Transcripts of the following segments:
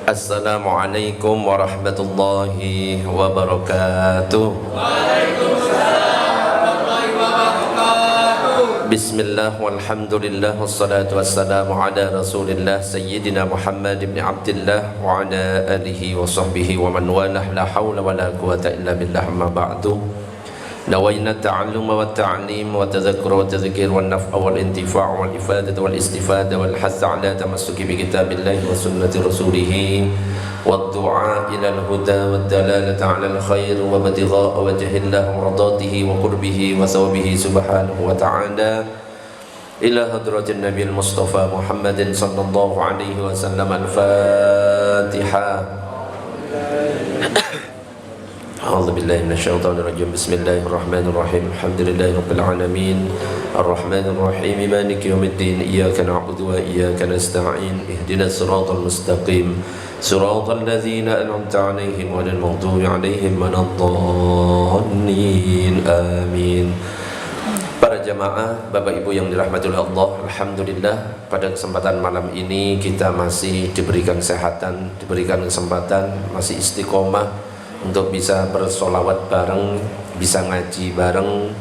Assalamualaikum warahmatullahi wabarakatuh. Waalaikumsalam warahmatullahi wabarakatuh. Bismillah walhamdulillah wassalatu wassalamu ala rasulillah Sayyidina Muhammad ibn Abdillah wa ala alihi wa sahbihi wa man walah. La hawla wa la quwata illa billah, amma ba'du. Nawayna ta'alluma wa ta'lim wa tadhakkura wa tadhkir wa naf'a wal intifa' wal ifadata wal istifada wal hatha ala tamassuki bi kitabillahi wa sunnati rasulih wa du'a ila al-huda wa dalalata ala al-khair wa batigha'a wajhillah wa radatihi wa qurbihi wa thawabihi subhanahu wa ta'ala ila hadratin nabiyil mustafa Muhammadin sallallahu alaihi wasallam. Al-Fatiha. A'udzu billahi minasyaitonir rajim. Bismillahirrahmanirrahim. Alhamdulillahi rabbil alamin. Arrahmanir rahim. Maliki yaumiddin. Iyyaka na'budu wa iyyaka nasta'in. Ihdinas siratal mustaqim. Siratal ladzina an'amta 'alaihim ghairil maghdubi 'alaihim waladdallin. Amin. Para jamaah, Bapak Ibu yang dirahmati oleh Allah, alhamdulillah pada kesempatan malam ini kita masih diberikan kesehatan, diberikan kesempatan, masih istiqomah untuk bisa bersolawat bareng, bisa ngaji bareng.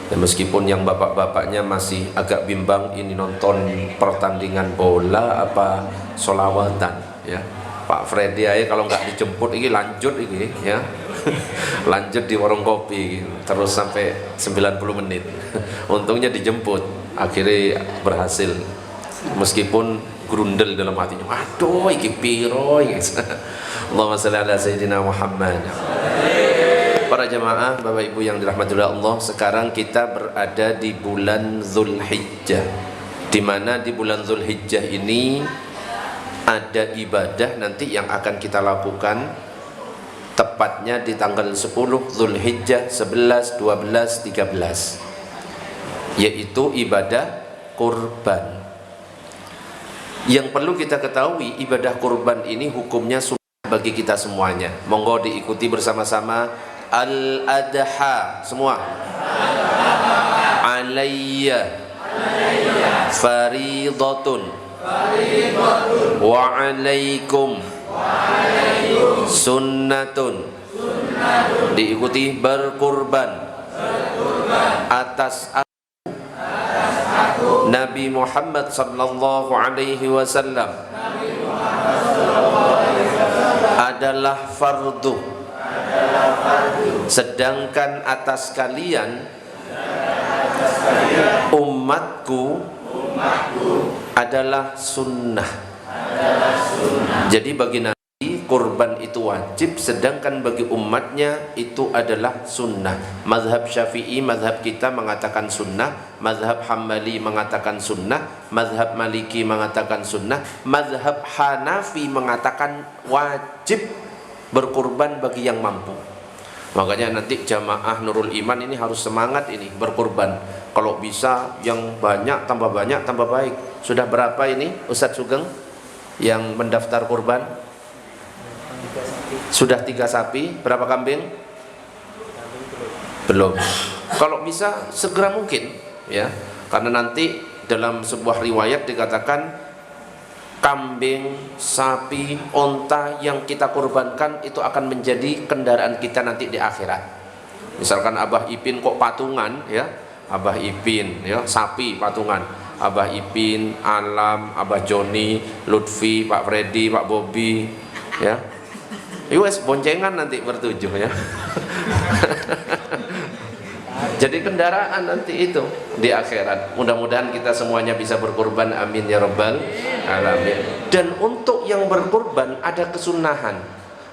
Ya, meskipun yang bapak-bapaknya masih agak bimbang ini nonton pertandingan bola apa solawatan, ya. Pak Freddy aja kalau nggak dijemput ini lanjut ini, ya. Lanjut di warung kopi terus sampai 90 menit. Untungnya dijemput, akhirnya berhasil. Meskipun grundel dalam hatinya, aduh iki piro iki. Allahumma shalli ala sayyidina Muhammad. Para jamaah, Bapak Ibu yang dirahmati oleh Allah, sekarang kita berada di bulan Zulhijjah, di mana di bulan Zulhijjah ini ada ibadah nanti yang akan kita lakukan tepatnya di tanggal 10 Zulhijjah, 11, 12, 13, yaitu ibadah kurban. Yang perlu kita ketahui, ibadah kurban ini hukumnya sunnah bagi kita semuanya. Monggo diikuti bersama-sama. Al-Adha, semua. Alayya faridatun wa alaikum sunnatun. Diikuti berkurban atas Nabi Muhammad sallallahu alaihi wasallam adalah fardu, sedangkan atas kalian umatku adalah sunnah. Jadi bagi Nabi kurban itu wajib, sedangkan bagi umatnya itu adalah sunnah. Mazhab Syafi'i, mazhab kita mengatakan sunnah. Mazhab Hambali mengatakan sunnah. Mazhab Maliki mengatakan sunnah. Mazhab Hanafi mengatakan wajib berkurban bagi yang mampu. Makanya nanti jamaah Nurul Iman ini harus semangat ini berkurban. Kalau bisa yang banyak, tambah baik. Sudah berapa ini Ustadz Sugeng yang mendaftar kurban? Sudah 3 sapi. Berapa kambing? Belum. Kalau bisa segera mungkin, ya. Karena nanti dalam sebuah riwayat dikatakan kambing, sapi, onta yang kita kurbankan itu akan menjadi kendaraan kita nanti di akhirat. Misalkan Abah Ipin kok patungan, ya. Abah Ipin, ya, sapi patungan. Abah Ipin, Alam, Abah Joni, Lutfi, Pak Freddy, Pak Bobby, ya. Wes boncengan nanti bertujuh, ya. Jadi kendaraan nanti itu di akhirat. Mudah-mudahan kita semuanya bisa berkurban, amin ya rabbal alamin. Dan untuk yang berkurban ada kesunahan.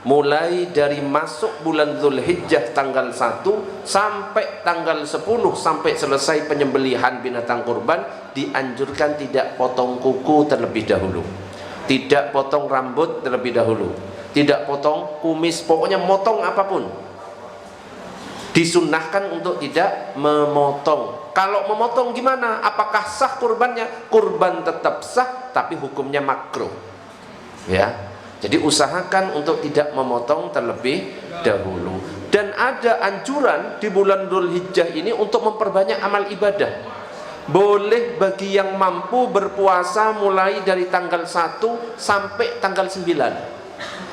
Mulai dari masuk bulan Zulhijjah tanggal 1 sampai tanggal 10, sampai selesai penyembelihan binatang kurban, dianjurkan tidak potong kuku terlebih dahulu, tidak potong rambut terlebih dahulu, tidak potong kumis, pokoknya motong apapun disunnahkan untuk tidak memotong. Kalau memotong gimana? Apakah sah kurbannya? Kurban tetap sah, tapi hukumnya makruh, ya. Jadi usahakan untuk tidak memotong terlebih dahulu. Dan ada anjuran di bulan Dzulhijjah ini untuk memperbanyak amal ibadah. Boleh bagi yang mampu berpuasa mulai dari tanggal 1 sampai tanggal 9.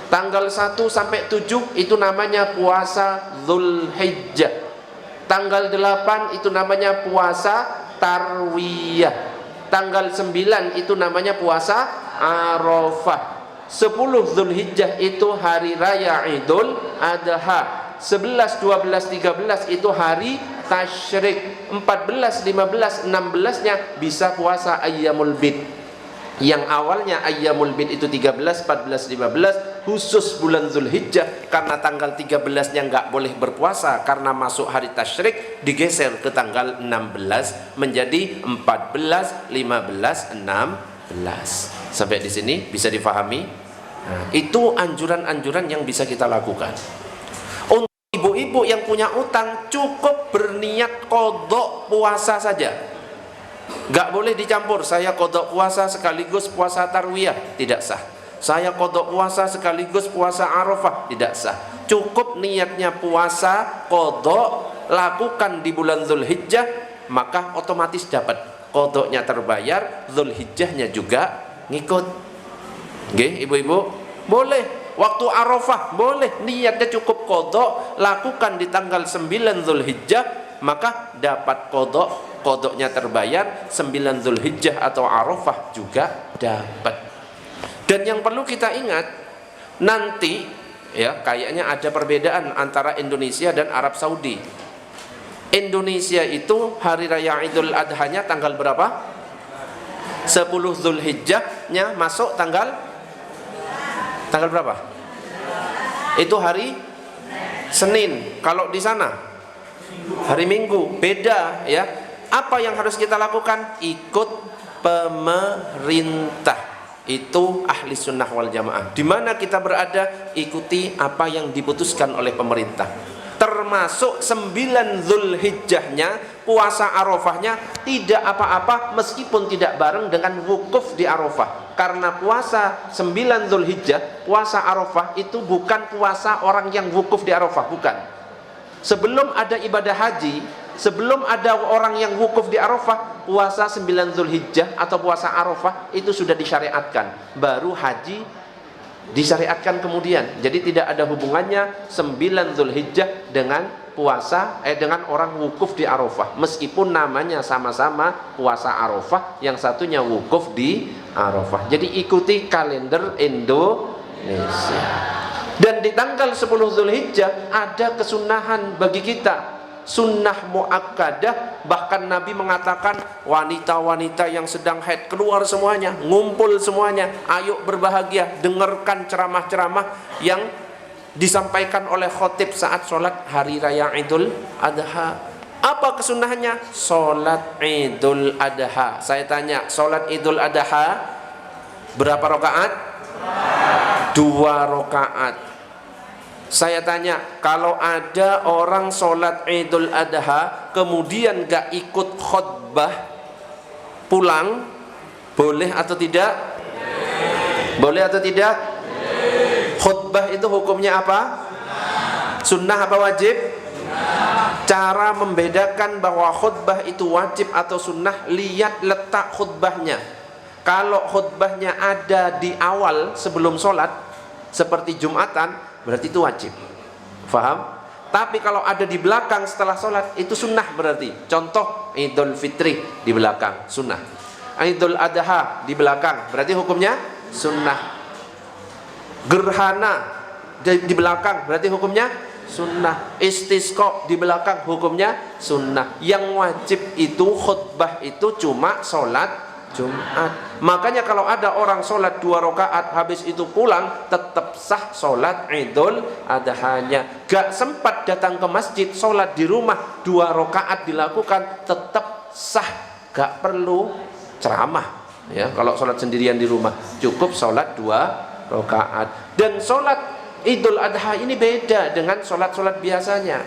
Tanggal 1 sampai 7 itu namanya puasa Dzulhijjah. Tanggal 8 itu namanya puasa Tarwiyah. Tanggal 9 itu namanya puasa Arafah. 10 Dzulhijjah itu hari raya Idul Adha. 11, 12, 13 itu hari tasyrik. 14, 15, 16-nya bisa puasa Ayyamul Bid. Yang awalnya Ayyamul Bid itu 13, 14, 15 khusus bulan Dzulhijjah, karena tanggal 13-nya nggak boleh berpuasa karena masuk hari tasyrik, digeser ke tanggal 16 menjadi 14, 15, 16. Sampai di sini bisa difahami? Nah, itu anjuran-anjuran yang bisa kita lakukan. Untuk ibu-ibu yang punya utang, cukup berniat qadha puasa saja. Gak boleh dicampur, saya qadha puasa sekaligus puasa tarwiyah, tidak sah. Saya qadha puasa sekaligus puasa Arafah, tidak sah. Cukup niatnya puasa qadha, lakukan di bulan Dzulhijjah, maka otomatis dapat. Qadhanya terbayar, Dzulhijjahnya juga ngikut. Nggih, ibu-ibu? Boleh. Waktu Arafah boleh, niatnya cukup qadha, lakukan di tanggal 9 Dzulhijjah, maka dapat qadhanya terbayar. 9 Dzulhijjah atau Arafah juga dapat. Dan yang perlu kita ingat, nanti ya kayaknya ada perbedaan antara Indonesia dan Arab Saudi. Indonesia itu hari raya Idul Adha-nya tanggal berapa? 10 Dzulhijjah-nya masuk tanggal berapa? Itu hari Senin. Kalau di sana hari Minggu, beda ya. Apa yang harus kita lakukan? Ikut pemerintah. Itu ahli sunnah wal jamaah. Di mana kita berada, ikuti apa yang diputuskan oleh pemerintah. Termasuk 9 Dzulhijjahnya, puasa Arafahnya tidak apa-apa meskipun tidak bareng dengan wukuf di Arafah. Karena puasa 9 Dzulhijjah, puasa Arafah itu bukan puasa orang yang wukuf di Arafah, bukan. Sebelum ada ibadah haji, sebelum ada orang yang wukuf di Arafah, puasa 9 Dzulhijjah atau puasa Arafah itu sudah disyariatkan. Baru haji disyariatkan kemudian. Jadi tidak ada hubungannya 9 Dzulhijjah dengan puasa dengan orang wukuf di Arafah. Meskipun namanya sama-sama puasa Arafah, yang satunya wukuf di Arafah. Jadi ikuti kalender Indonesia. Dan di tanggal 10 Dzulhijjah ada kesunahan bagi kita, sunnah muakkadah. Bahkan Nabi mengatakan wanita-wanita yang sedang haid keluar semuanya, ngumpul semuanya, ayo berbahagia, dengarkan ceramah-ceramah yang disampaikan oleh khotib saat sholat hari raya Idul Adha. Apa kesunahannya? Sholat Idul Adha. Saya tanya, sholat Idul Adha berapa rakaat? 2 rakaat. Saya tanya, kalau ada orang sholat Idul Adha kemudian gak ikut khutbah pulang, boleh atau tidak? Boleh atau tidak? Khutbah itu hukumnya apa? Sunnah apa wajib? Cara membedakan bahwa khutbah itu wajib atau sunnah, lihat letak khutbahnya. Kalau khutbahnya ada di awal sebelum sholat seperti Jumatan, berarti itu wajib. Faham? Tapi kalau ada di belakang setelah sholat, itu sunnah berarti. Contoh Idul Fitri di belakang, sunnah. Idul Adha di belakang, berarti hukumnya sunnah. Gerhana di belakang, berarti hukumnya sunnah. Istisqa di belakang, hukumnya sunnah. Yang wajib itu khutbah itu cuma sholat Jumat. Makanya kalau ada orang sholat 2 rakaat habis itu pulang, tetap sah sholat Idul Adha-nya. Gak sempat datang ke masjid, sholat di rumah 2 rakaat dilakukan, tetap sah. Gak perlu ceramah ya. Kalau sholat sendirian di rumah cukup sholat 2 rakaat. Dan sholat Idul Adha ini beda dengan sholat-sholat biasanya.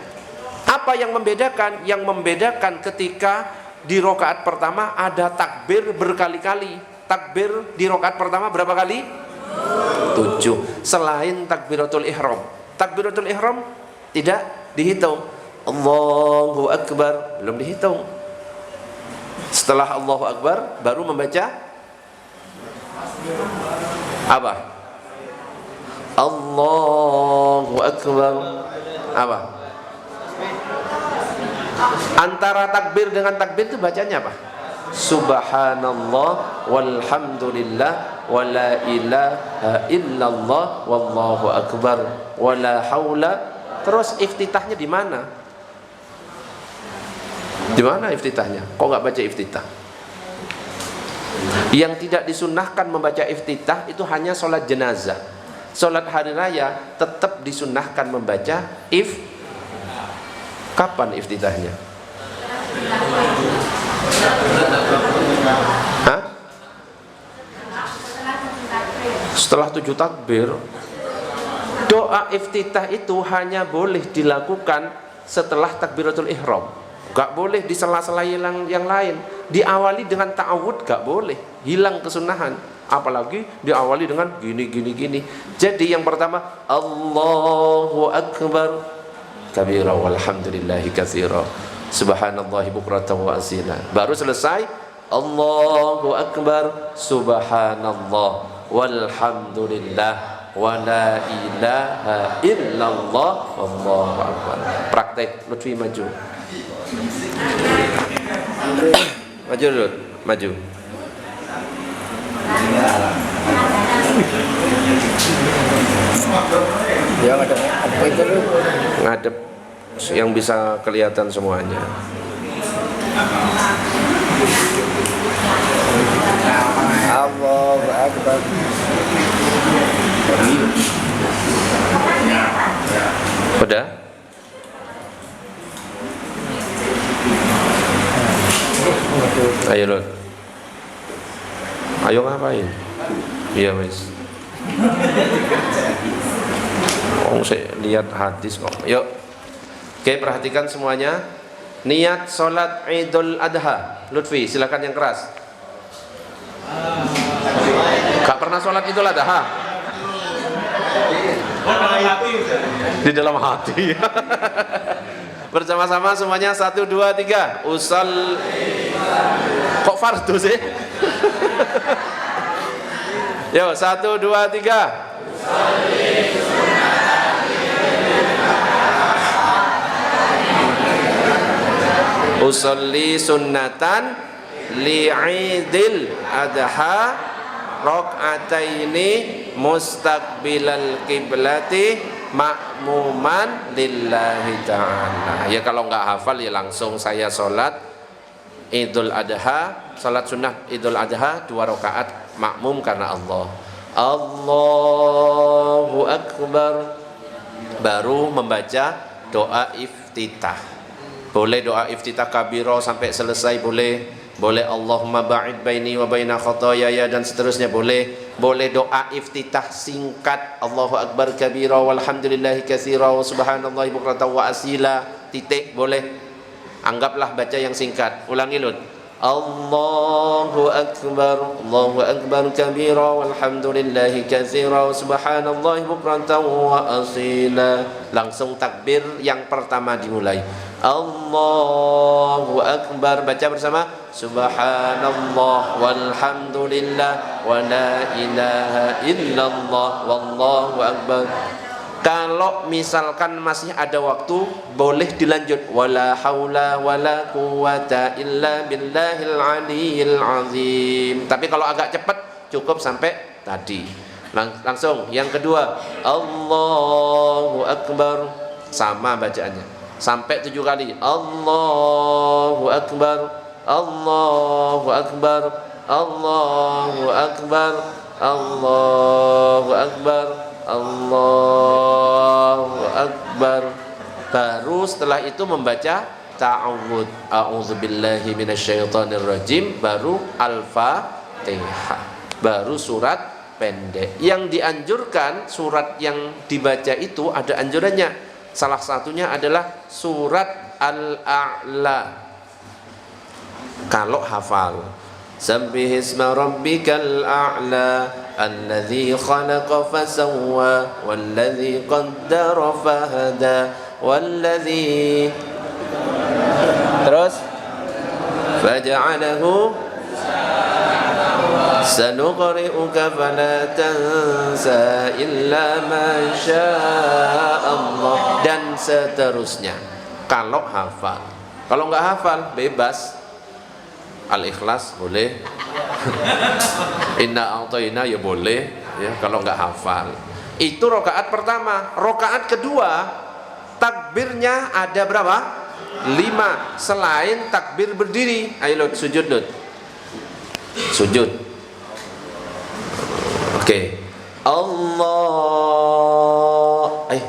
Apa yang membedakan? Yang membedakan ketika di rakaat pertama ada takbir berkali-kali. Takbir di rakaat pertama berapa kali? 7. Selain takbiratul ihram. Takbiratul ihram tidak dihitung. Allahu Akbar belum dihitung. Setelah Allahu Akbar baru membaca apa? Allahu Akbar. Apa? Antara takbir dengan takbir itu bacanya apa? Subhanallah walhamdulillah wala ilaha illallah wallahu akbar wala haula. Terus iftitahnya di mana? Di mana iftitahnya? Kok nggak baca iftitah? Yang tidak disunnahkan membaca iftitah itu hanya sholat jenazah. Sholat hari raya tetap disunnahkan membaca Kapan iftitahnya? Hah? Setelah 7 takbir. Doa iftitah itu hanya boleh dilakukan setelah takbiratul ihram. Gak boleh di sela-sela yang lain. Diawali dengan ta'awud gak boleh, hilang kesunahan. Apalagi diawali dengan gini. Jadi yang pertama Allahu Akbar kabira walhamdulillahi katsira subhanallahi bukratan wa asila. Baru selesai Allahu Akbar subhanallah walhamdulillah wa la ilaha illallah wallahu akbar. Praktek. Lutfi maju. Maju dulu, maju. Ya ngadep apa itu lu? Ngadep yang bisa kelihatan semuanya. Allahu Akbar. Udah? Ayo Lord. Ayo ngapain? Iya wis. Oh, saya lihat hadis kok. Yuk. Oke, perhatikan semuanya. Niat sholat Idul Adha. Lutfi, silakan yang keras. Gak pernah sholat Idul Adha? Di dalam hati. Bersama-sama semuanya 1, 2, 3. Usal. Kok fardu sih? Yo, 1, 2, 3. Usolli sunnatan li'idil adha rok'ataini mustaqbilal kiblati ma'muman lillahi ta'ala. Ya kalau nggak hafal ya langsung saya sholat Idul Adha, sholat sunnah Idul Adha 2 rakaat makmum karena Allah. Allahu Akbar. Baru membaca doa iftitah. Boleh doa iftitah kabiro sampai selesai, boleh Allahumma ba'id baini wa baina khotoyaya dan seterusnya boleh doa iftitah singkat Allahu Akbar kabira walhamdulillahi katsira wa subhanallahi bukratan wa asila titik boleh, anggaplah baca yang singkat. Ulangi Lut. Allahu Akbar kabira walhamdulillahi katsira wa subhanallahi bukratan wa asila. Langsung takbir yang pertama dimulai. Allahu Akbar, baca bersama subhanallah walhamdulillah wa la ilaha illallah wallahu akbar. Kalau misalkan masih ada waktu boleh dilanjut wala haula wala quwata illa billahil aliyil azim. Tapi kalau agak cepat cukup sampai tadi. Langsung yang kedua Allahu Akbar, sama bacaannya sampai 7 kali. Allahu Akbar, Allahu Akbar, Allahu Akbar, Allahu Akbar, Allahu Akbar. Baru setelah itu membaca ta'awud, a'udzubillahi minasyaitonirrajim, baru Al-Fatihah, baru surat pendek. Yang dianjurkan surat yang dibaca itu ada anjurannya. Salah satunya adalah surat Al-A'la. Kalau hafal Sabbihisma rabbikal a'la alladzi khalaqa fasawwa walladzi qaddara fahada walladzi terus faja'alahu sanuqri'uka fala tansa illa ma Allah, dan seterusnya. Kalau hafal. Kalau nggak hafal bebas. Al-Ikhlas boleh. Inna a'tayna ya boleh ya, kalau nggak hafal. Itu rakaat pertama. Rakaat kedua takbirnya ada berapa? 5 selain takbir berdiri. Ayo Lut, sujud Lut. Sujud. Oke. Allah.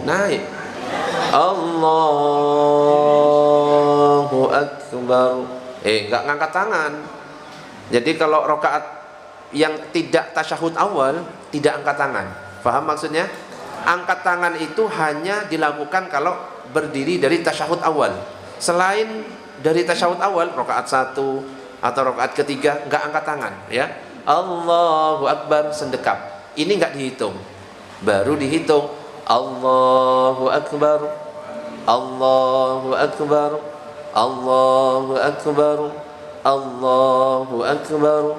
Naik. Allahu Akbar. Enggak ngangkat tangan. Jadi kalau rakaat yang tidak tasyahud awal tidak angkat tangan. Paham maksudnya? Angkat tangan itu hanya dilakukan kalau berdiri dari tasyahud awal. Selain dari tasyahud awal, rakaat 1 atau rakaat ketiga enggak angkat tangan, ya. Allahu Akbar sendekap. Ini enggak dihitung. Baru dihitung Allahu Akbar. Allahu Akbar. Allahu Akbar. Allahu Akbar.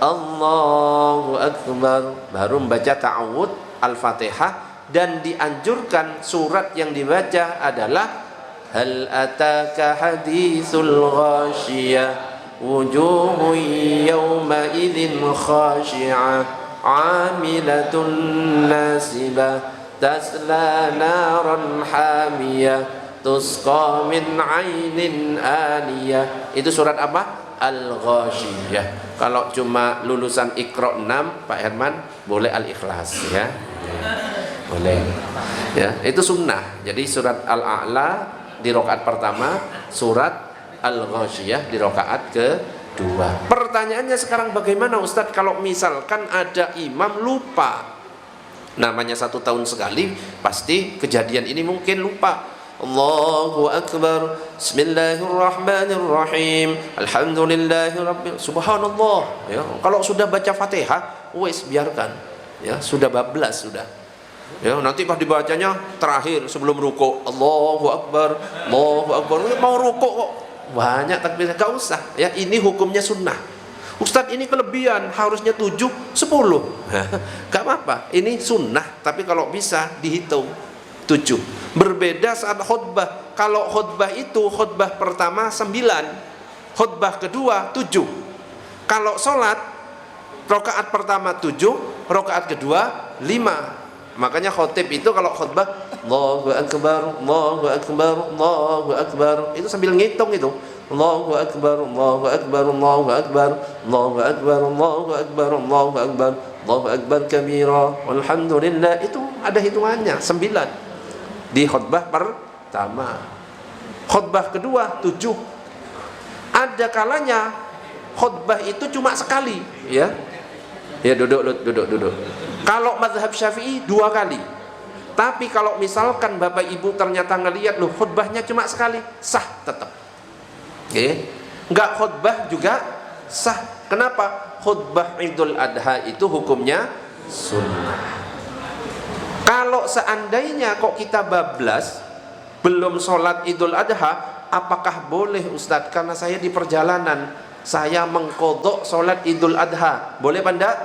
Allahu Akbar. Baru membaca ta'awud Al-Fatihah, dan dianjurkan surat yang dibaca adalah Hal ataka hadithul ghashiyah wujuhun yawma idzin khashi'ah 'amilatun nasibah tasla naran hamiyah tusqa min 'ainin aniyah. Itu surat apa? Al-Ghashiyah. Kalau cuma lulusan Iqra 6 Pak Herman boleh Al-Ikhlas, ya. Boleh. Ya, itu sunnah. Jadi surat Al-A'la di rakaat pertama, surat Al-Ghashiyah di rakaat kedua. Pertanyaannya sekarang, bagaimana Ustadz kalau misalkan ada imam lupa? Namanya 1 tahun sekali, pasti kejadian ini mungkin lupa. Allahu Akbar. Bismillahirrahmanirrahim. Alhamdulillahirabbil. Subhanallah. Ya, kalau sudah baca Fatihah, wes biarkan. Ya, sudah bablas sudah. Ya, nanti pas dibacanya terakhir sebelum ruku, Allahu Akbar, Allahu Akbar. Mau ruku kok banyak takbirnya, enggak usah. Ya, ini hukumnya sunnah. Ustadz ini kelebihan, harusnya 7, 10. Enggak apa-apa. Ini sunnah, tapi kalau bisa dihitung 7. Berbeda saat khutbah. Kalau khutbah itu khutbah pertama 9, khutbah kedua 7. Kalau sholat rakaat pertama 7, rakaat kedua 5. Makanya khotib itu kalau khutbah Allahu Akbar, Allahu Akbar, Allahu Akbar, itu sambil ngitung itu. Allahu Akbar, Allahu Akbar, Allahu Akbar, Allahu Akbar, Allahu Akbar, Allahu Akbar, Allahu Akbar kabira, walhamdulillah. Itu ada hitungannya 9 di khutbah pertama. Khutbah kedua 7. Ada kalanya khutbah itu cuma sekali, ya. Ya, duduk. Kalau mazhab Syafi'i 2 kali. Tapi kalau misalkan Bapak Ibu ternyata ngelihat loh khutbahnya cuma sekali, sah tetap. Oke. Enggak khutbah juga sah. Kenapa? Khutbah Idul Adha itu hukumnya sunnah. Kalau seandainya kok kita bablas belum sholat Idul Adha, apakah boleh Ustadz? Karena saya di perjalanan, saya mengqadha sholat Idul Adha, boleh apa enggak?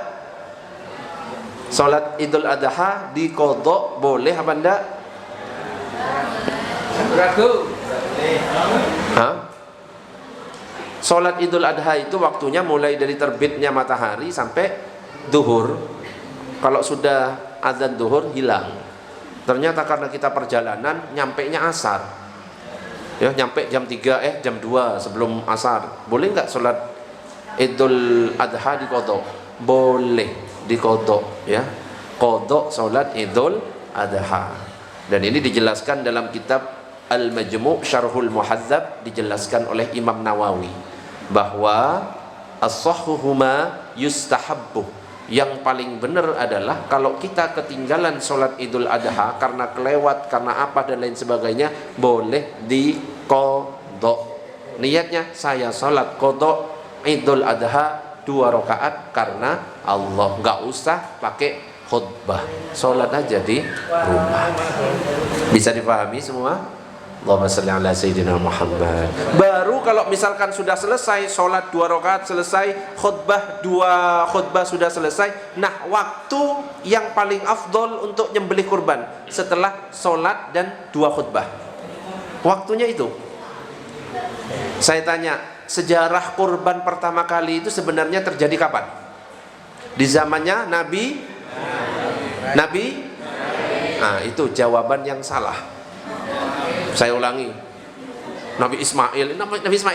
Sholat Idul Adha diqadha boleh apa enggak? Ragu. Sholat Idul Adha itu waktunya mulai dari terbitnya matahari sampai duhur. Kalau sudah azan duhur hilang. Ternyata karena kita perjalanan, nyampenya asar. Ya, nyampe jam 3 jam 2 sebelum asar. Boleh enggak sholat Idul Adha diqadha? Boleh diqadha, ya. Qadha sholat Idul Adha. Dan ini dijelaskan dalam kitab Al-Majmu' Syarhul Muhadzab, dijelaskan oleh Imam Nawawi bahwa as-sahhuhuma yustahabbu. Yang paling benar adalah kalau kita ketinggalan sholat Idul Adha karena kelewat, karena apa dan lain sebagainya, boleh diqadha. Niatnya saya sholat qadha Idul Adha 2 rakaat karena Allah, nggak usah pakai khutbah, sholat aja di rumah. Bisa dipahami semua? Allahumma shalli ala sayyidina Muhammad. Baru kalau misalkan sudah selesai sholat 2 rakaat selesai, khutbah 2 khutbah sudah selesai. Nah, waktu yang paling afdol untuk nyembelih kurban setelah sholat dan 2 khutbah. Waktunya itu. Saya tanya, sejarah kurban pertama kali itu sebenarnya terjadi kapan? Di zamannya Nabi? Nah, itu jawaban yang salah. Saya ulangi, Nabi Ismail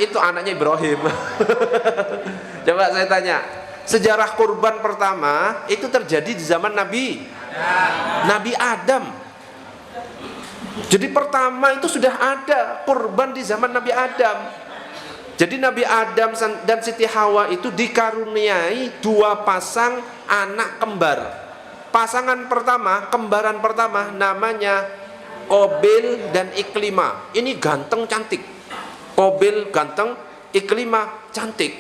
itu anaknya Ibrahim. Coba saya tanya, sejarah kurban pertama itu terjadi di zaman Nabi Adam. Jadi pertama itu sudah ada kurban di zaman Nabi Adam. Jadi Nabi Adam dan Siti Hawa itu dikaruniai 2 pasang anak kembar. Pasangan pertama, kembaran pertama namanya Qabil dan Iklimah. Ini ganteng cantik. Qabil ganteng, Iklimah cantik.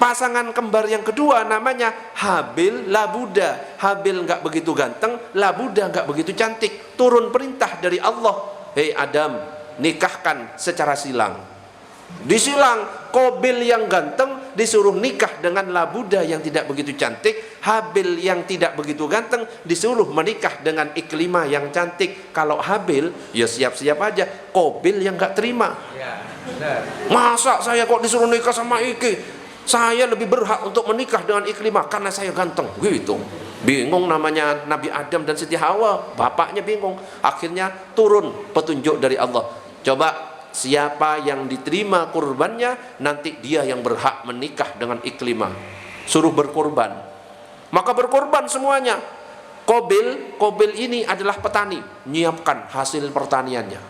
Pasangan kembar yang kedua namanya Habil Labuda. Habil enggak begitu ganteng, Labuda enggak begitu cantik. Turun perintah dari Allah, "Hei Adam, nikahkan secara silang." Disilang, Qabil yang ganteng disuruh nikah dengan Labuda yang tidak begitu cantik. Habil yang tidak begitu ganteng disuruh menikah dengan Iklimah yang cantik. Kalau Habil, ya siap-siap aja. Qabil yang gak terima. Masa saya kok disuruh nikah sama Iki? Saya lebih berhak untuk menikah dengan Iklimah karena saya ganteng. Gitu. Bingung namanya Nabi Adam dan Siti Hawa. Bapaknya bingung. Akhirnya turun petunjuk dari Allah. Coba, siapa yang diterima kurbannya, nanti dia yang berhak menikah dengan Iklimah. Suruh berkorban. Maka berkorban semuanya. Qabil ini adalah petani, menyiapkan hasil pertaniannya.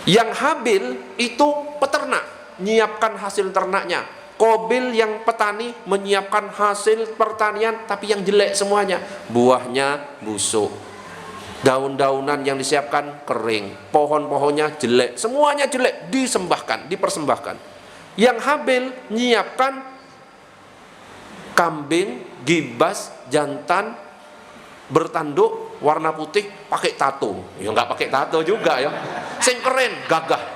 Yang Habil itu peternak, menyiapkan hasil ternaknya. Qabil yang petani menyiapkan hasil pertanian, tapi yang jelek semuanya. Buahnya busuk, daun-daunan yang disiapkan kering, pohon-pohonnya jelek, semuanya jelek, dipersembahkan. Yang Habil nyiapkan kambing, gibas, jantan, bertanduk, warna putih, pakai tato. Ya nggak pakai tato juga ya, sing keren, gagah,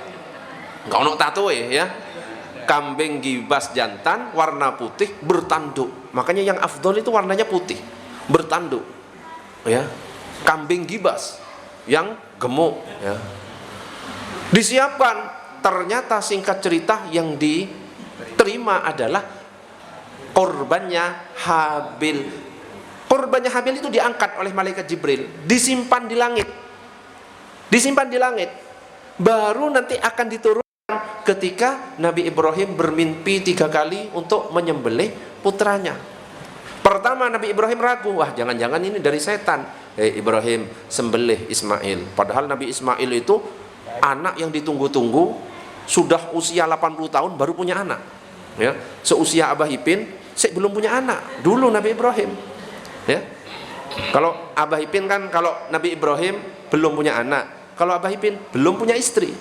nggak ono tato ya. Kambing, gibas, jantan, warna putih, bertanduk. Makanya yang afdol itu warnanya putih, bertanduk, ya. Kambing gibas yang gemuk, ya. Disiapkan. Ternyata singkat cerita yang diterima adalah korbannya Habil. Korbannya Habil itu diangkat oleh malaikat Jibril, disimpan di langit. Baru nanti akan diturunkan ketika Nabi Ibrahim bermimpi 3 kali untuk menyembelih putranya. Pertama Nabi Ibrahim ragu, wah jangan-jangan ini dari setan. Ibrahim, sembelih Ismail. Padahal Nabi Ismail itu anak yang ditunggu-tunggu, sudah usia 80 tahun baru punya anak. Ya, seusia Abah Ipin, saya belum punya anak. Dulu Nabi Ibrahim. Ya. Kalau Abah Ipin kan, kalau Nabi Ibrahim belum punya anak. Kalau Abah Ipin belum punya istri.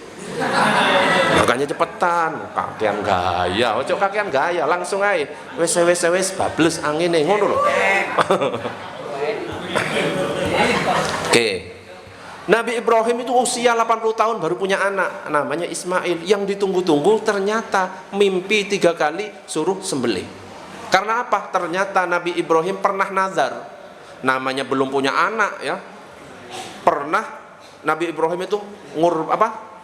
Makanya cepetan, kakean gaya, ojo kakean gaya, langsung aja. Wes bables angine ngono lho. Oke. Nabi Ibrahim itu usia 80 tahun baru punya anak, namanya Ismail. Yang ditunggu-tunggu ternyata mimpi 3 kali suruh sembelih. Karena apa? Ternyata Nabi Ibrahim pernah nazar. Namanya belum punya anak ya. Pernah Nabi Ibrahim itu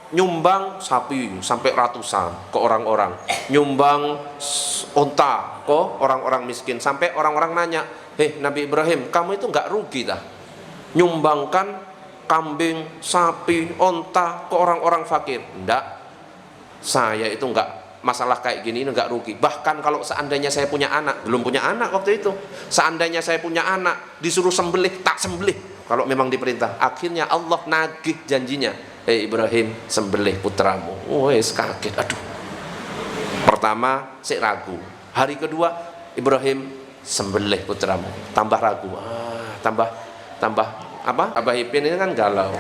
nyumbang sapi sampai ratusan ke orang-orang, nyumbang unta ke orang-orang miskin, sampai orang-orang nanya, Nabi Ibrahim, kamu itu nggak rugi dah nyumbangkan kambing, sapi, unta ke orang-orang fakir? Enggak, saya itu nggak, masalah kayak gini ini nggak rugi. Bahkan kalau seandainya saya punya anak, belum punya anak waktu itu, seandainya saya punya anak disuruh sembelih, tak sembelih kalau memang diperintah. Akhirnya Allah nagih janjinya, Ibrahim, sembelih putramu. Wes kaget, aduh. Pertama saya ragu, hari kedua Ibrahim, sembelih putramu, tambah ragu, tambah apa? Abah Ipin ini kan galau.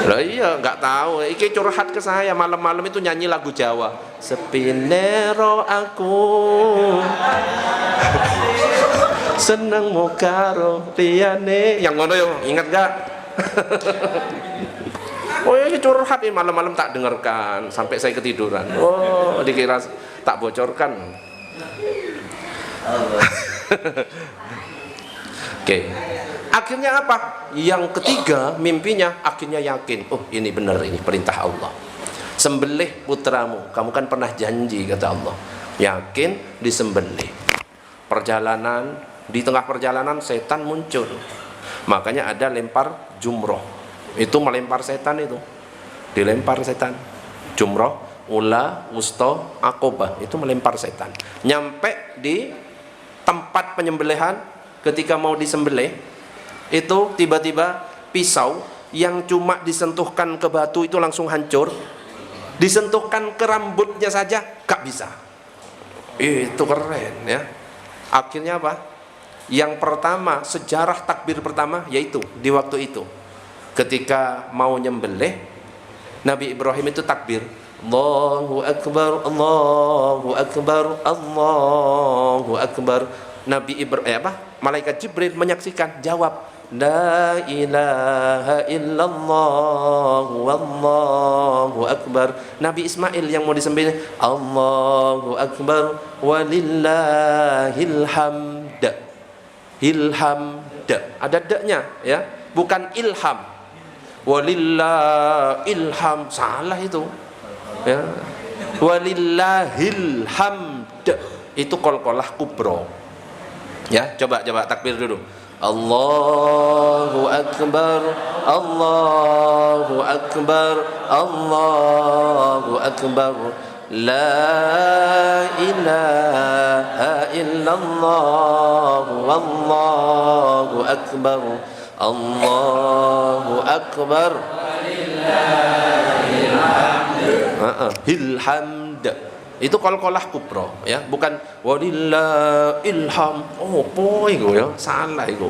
Lah iya, nggak tahu. Iki curhat ke saya malam-malam itu nyanyi lagu Jawa. Sepinero aku seneng mo karo liyane. Yang ngono yo, ingat gak? Oh ini curhat ini malam-malam tak dengarkan sampai saya ketiduran. Oh dikira tak bocorkan. Oke. Akhirnya apa? Yang ketiga mimpinya akhirnya yakin. Oh ini benar, ini perintah Allah. Sembelih putramu. Kamu kan pernah janji kata Allah. Yakin disembelih. Perjalanan, di tengah perjalanan setan muncul. Makanya ada lempar jumroh. Itu melempar setan itu. Dilempar setan. Jumroh, ula, wusta, akobah. Itu melempar setan. Nyampe di tempat penyembelihan, ketika mau disembelih, itu tiba-tiba pisau yang cuma disentuhkan ke batu itu langsung hancur. Disentuhkan ke rambutnya saja gak bisa. Itu keren ya. Akhirnya apa? Yang pertama, sejarah takbir pertama yaitu di waktu itu ketika mau nyembelih, Nabi Ibrahim itu takbir, Allahu Akbar, Allahu Akbar, Allahu Akbar. Nabi Ibrahim malaikat Jibril menyaksikan, jawab, La ilaha illallah wallahu akbar. Nabi Ismail yang mau disembelih, Allahu Akbar walillahil hamd. Ilhamd, ada daknya ya, bukan ilham. Walillah ilham, salah itu ya. Walillahil hamd itu qalqalah kubro ya. Coba takbir dulu. Allahu Akbar, Allahu Akbar, Allahu Akbar. La ilaha illallah wallahu akbar, Allahu Akbar walillahil hamd. Itu qalqalah kubra ya, bukan walillah ilham. Oh boy ya, salah itu.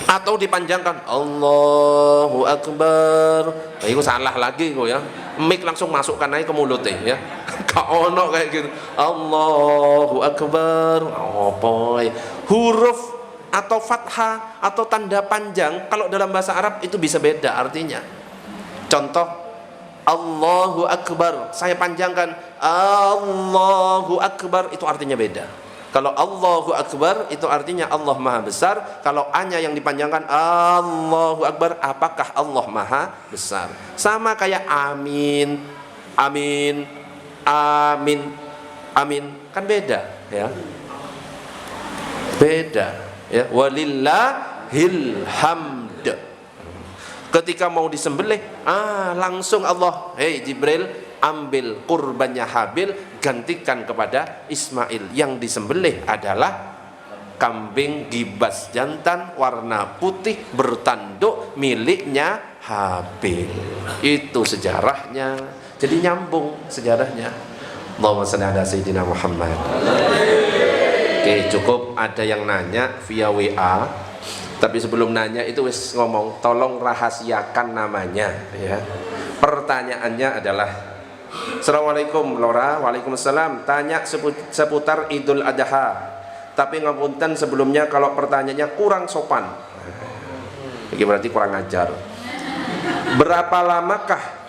Atau dipanjangkan Allahu Akbar, nah, itu salah lagi kok ya. Mic langsung masukkan aja ke mulutnya ya. Gak ono kayak gitu. Allahu Akbar. Oh boy. Huruf atau fathah atau tanda panjang kalau dalam bahasa Arab itu bisa beda artinya. Contoh, Allahu Akbar, saya panjangkan Allahu Akbar, itu artinya beda. Kalau Allahu Akbar itu artinya Allah Maha Besar. Kalau A-nya yang dipanjangkan Allahu Akbar, apakah Allah Maha Besar? Sama kayak amin, amin, amin, amin, kan beda ya. Beda ya. Walillahil hamd. Ketika mau disembelih, langsung Allah, hei Jibril, ambil kurbannya Habil, gantikan kepada Ismail. Yang disembelih adalah kambing gibas jantan warna putih bertanduk miliknya Habil. Itu sejarahnya. Jadi nyambung sejarahnya. Allahumma shalli ala sayyidina Muhammad. Oke, cukup ada yang nanya via WA. Tapi sebelum nanya itu wis ngomong, tolong rahasiakan namanya ya. Pertanyaannya adalah, Assalamualaikum Laura. Waalaikumsalam. Tanya seputar Idul Adha. Tapi ngapunten sebelumnya kalau pertanyaannya kurang sopan. Ini berarti kurang ajar. Berapa lamakah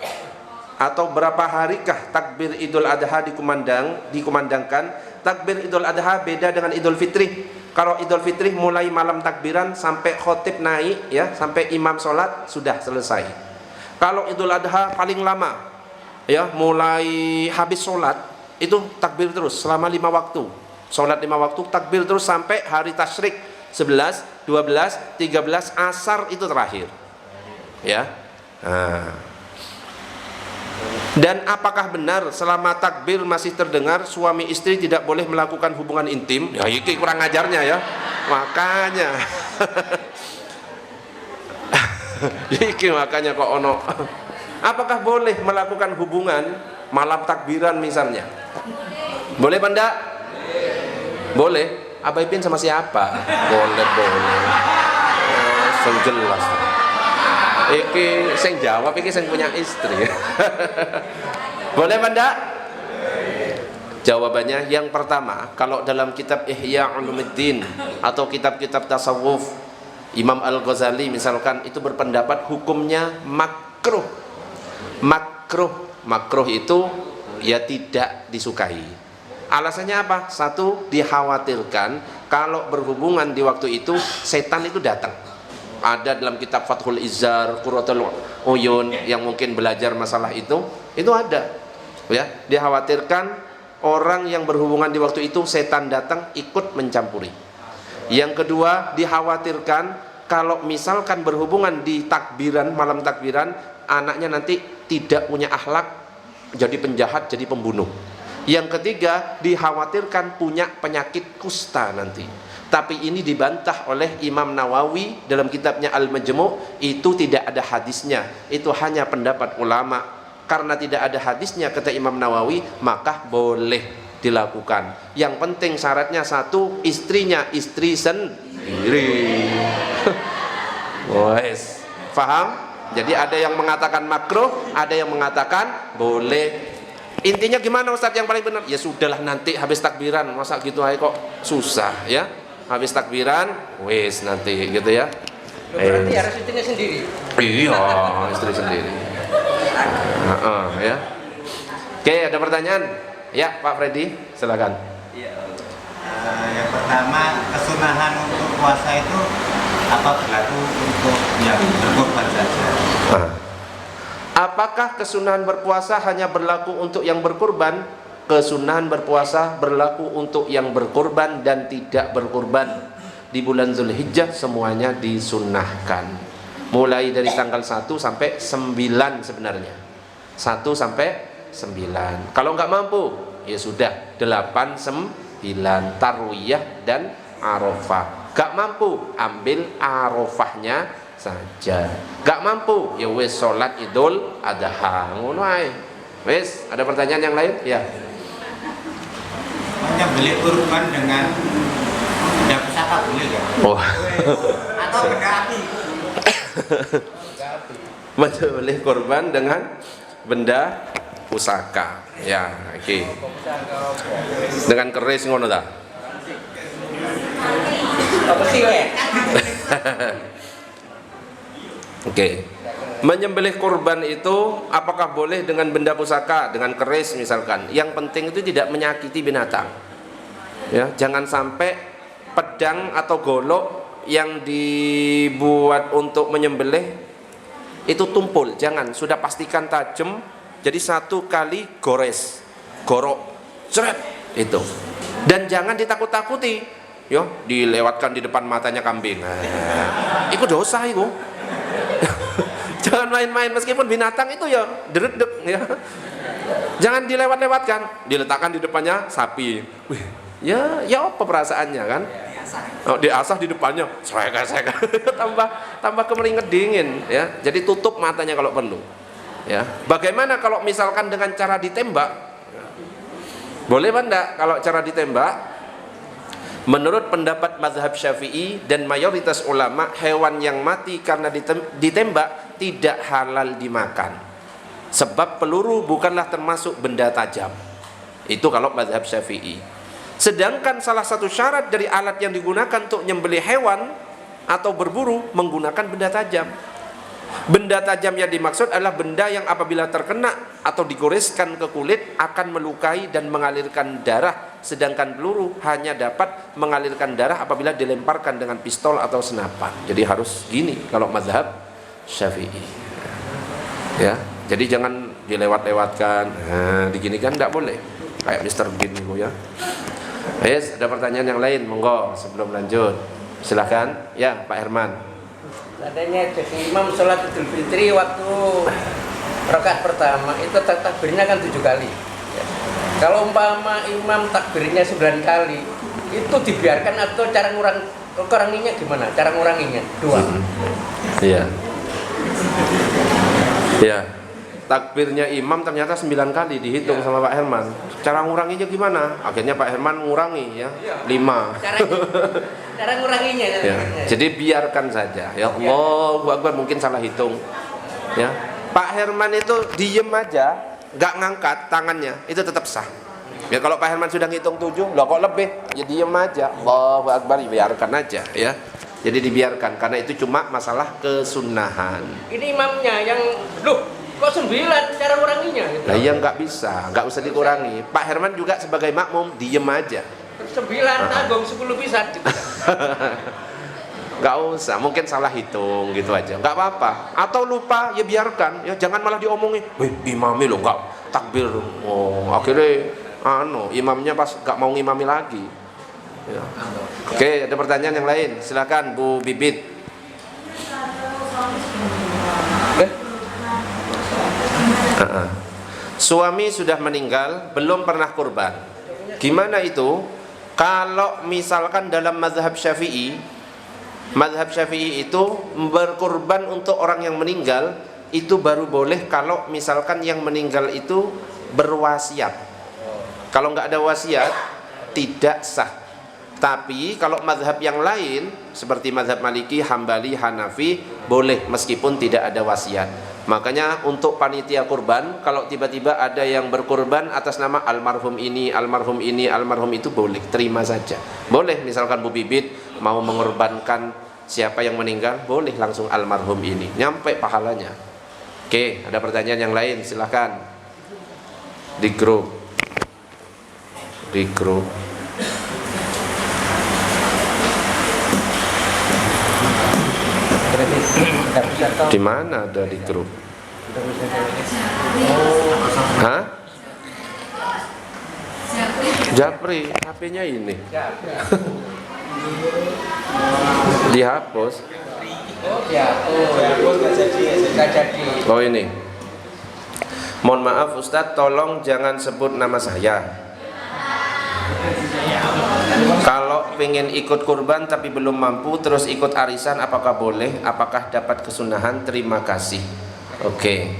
atau berapa harikah takbir Idul Adha dikumandangkan? Takbir Idul Adha beda dengan Idul Fitri. Kalau Idul Fitri mulai malam takbiran sampai khotib naik ya, sampai imam sholat sudah selesai. Kalau Idul Adha paling lama ya, mulai habis sholat itu takbir terus selama 5 waktu. Sholat 5 waktu takbir terus sampai hari tasyrik 11, 12, 13 asar itu terakhir ya. Dan apakah benar selama takbir masih terdengar suami istri tidak boleh melakukan hubungan intim? Ya ini kurang ajarnya ya. Makanya makanya kok ono. Apakah boleh melakukan hubungan malam takbiran misalnya? Boleh apa enggak? Boleh. Abai Pin sama siapa? Boleh. Jelas. Iki sing jawab iki sing punya istri. Boleh apa enggak? Jawabannya yang pertama, kalau dalam kitab Ihya Ulumuddin atau kitab-kitab tasawuf Imam Al-Ghazali misalkan itu berpendapat hukumnya makruh. Makruh itu ya tidak disukai. Alasannya apa? Satu, dikhawatirkan kalau berhubungan di waktu itu setan itu datang. Ada dalam kitab Fathul Izzar, Qurratul Uyun yang mungkin belajar masalah itu ada. Ya, dikhawatirkan orang yang berhubungan di waktu itu setan datang ikut mencampuri. Yang kedua, dikhawatirkan kalau misalkan berhubungan di takbiran, malam takbiran, anaknya nanti tidak punya akhlak, jadi penjahat, jadi pembunuh. Yang ketiga, dikhawatirkan punya penyakit kusta nanti. Tapi ini dibantah oleh Imam Nawawi dalam kitabnya Al-Majmu', itu tidak ada hadisnya, itu hanya pendapat ulama. Karena tidak ada hadisnya, kata Imam Nawawi, maka boleh dilakukan. Yang penting syaratnya satu, istrinya istri sendiri. Wes, paham? Jadi ada yang mengatakan makruh, ada yang mengatakan boleh. Intinya gimana Ustadz yang paling benar? Ya sudahlah, nanti habis takbiran, masa gitu aja kok susah ya. Habis takbiran, wes nanti gitu ya. Berarti harus istrinya sendiri. Iya, istri sendiri. Ya. Oke, ada pertanyaan? Ya, Pak Freddy, silakan. Iya. Yang pertama, kesunahan untuk puasa itu apa berlaku untuk yang berkorban saja? Apakah kesunahan berpuasa hanya berlaku untuk yang berkurban? Kesunahan berpuasa berlaku untuk yang berkurban dan tidak berkurban. Di bulan Zulhijjah semuanya disunahkan. Mulai dari tanggal 1 sampai 9 sebenarnya. 1 sampai 9. Kalau nggak mampu, ya sudah 8, 9 tarwiyah dan Arafah. Nggak mampu, ambil Arafahnya saja. Nggak mampu, ya wes sholat Idul Adha. Ngono ae. Wes, ada pertanyaan yang lain? Ya. Menyembelih kurban dengan benda pusaka boleh ya? Oh. Atau benda api? Menyembelih kurban dengan benda pusaka. Ya, oke. Dengan keris ngono ta? Apa sih we? Oke. Menyembelih kurban itu apakah boleh dengan benda pusaka, dengan keris misalkan? Yang penting itu tidak menyakiti binatang. Ya, jangan sampai pedang atau golok yang dibuat untuk menyembelih itu tumpul, jangan. Sudah pastikan tajam. Jadi satu kali gorok, ceret itu. Dan jangan ditakut-takuti. Yo, dilewatkan di depan matanya kambing. Itu dosa itu. Jangan main-main, meskipun binatang itu ya dredeg ya. Jangan dilewat-lewatkan, diletakkan di depannya sapi. Wih, ya apa perasaannya kan? Oh, diasah di depannya, seka tambah kemeringet dingin ya. Jadi tutup matanya kalau perlu. Ya. Bagaimana kalau misalkan dengan cara ditembak? Boleh apa enggak kalau cara ditembak? Menurut pendapat mazhab Syafi'i dan mayoritas ulama, hewan yang mati karena ditembak tidak halal dimakan. Sebab peluru bukanlah termasuk benda tajam. Itu kalau mazhab Syafi'i. Sedangkan salah satu syarat dari alat yang digunakan untuk nyembelih hewan atau berburu menggunakan benda tajam. Benda tajam yang dimaksud adalah benda yang apabila terkena atau digoreskan ke kulit akan melukai dan mengalirkan darah. Sedangkan peluru hanya dapat mengalirkan darah apabila dilemparkan dengan pistol atau senapan. Jadi harus gini kalau mazhab Syafi'i. Ya, jadi jangan dilewat-lewatkan. Nah, diginikan tidak boleh. Kayak Mr. Bean itu ya. Yes, ada pertanyaan yang lain, monggo sebelum lanjut. Silahkan, ya Pak Herman. Adanya jadi imam sholat Idul Fitri waktu rakaat pertama itu takbirnya kan 7 kali. Ya. Kalau umpama imam takbirnya 9 kali, itu dibiarkan atau cara nguranginya gimana? Cara nguranginya 2. Iya. Iya. Takbirnya imam ternyata 9 kali dihitung sama Pak Herman. Cara nguranginya gimana? Akhirnya Pak Herman ngurangi ya 5. Cara nguranginya Ya. Jadi biarkan saja. Ya Allahu Akbar, mungkin salah hitung. Ya. Pak Herman itu diem aja, nggak ngangkat tangannya, itu tetap sah. Ya kalau Pak Herman sudah ngitung 7, loh kok lebih? Ya diem aja. Allahu Akbar, biarkan aja ya. Jadi dibiarkan karena itu cuma masalah kesunahan. Ini imamnya yang, loh kok 9 cara nguranginya gitu. Lah iya nggak bisa, nggak usah dikurangi. Pak Herman juga sebagai makmum diem aja. 9 tanggung 10 bisa gitu. Nggak usah, mungkin salah hitung gitu aja, nggak apa-apa. Atau lupa, ya biarkan, ya jangan malah diomongin, wih imami lo nggak takbir, oh akhirnya imamnya pas nggak mau ngimami lagi. Ya. Oke, ada pertanyaan yang lain, silakan Bu Bibit. Suami sudah meninggal, belum pernah kurban. Gimana itu? Kalau misalkan dalam mazhab Syafi'i itu berkurban untuk orang yang meninggal itu baru boleh kalau misalkan yang meninggal itu berwasiat. Kalau nggak ada wasiat tidak sah. Tapi kalau mazhab yang lain seperti mazhab Maliki, Hambali, Hanafi boleh meskipun tidak ada wasiat. Makanya untuk panitia kurban kalau tiba-tiba ada yang berkurban atas nama almarhum ini, almarhum ini, almarhum itu boleh, terima saja. Boleh misalkan Bu Bibit mau mengorbankan siapa yang meninggal, boleh langsung almarhum ini, nyampe pahalanya. Oke, ada pertanyaan yang lain, silahkan di grup. Di mana ada di grup? Hah? Japri, HP-nya ini. Dihapus. Oh ini. Mohon maaf Ustadz, tolong jangan sebut nama saya. Kalau pengen ikut kurban tapi belum mampu terus ikut arisan, apakah boleh? Apakah dapat kesunahan? Terima kasih. Oke.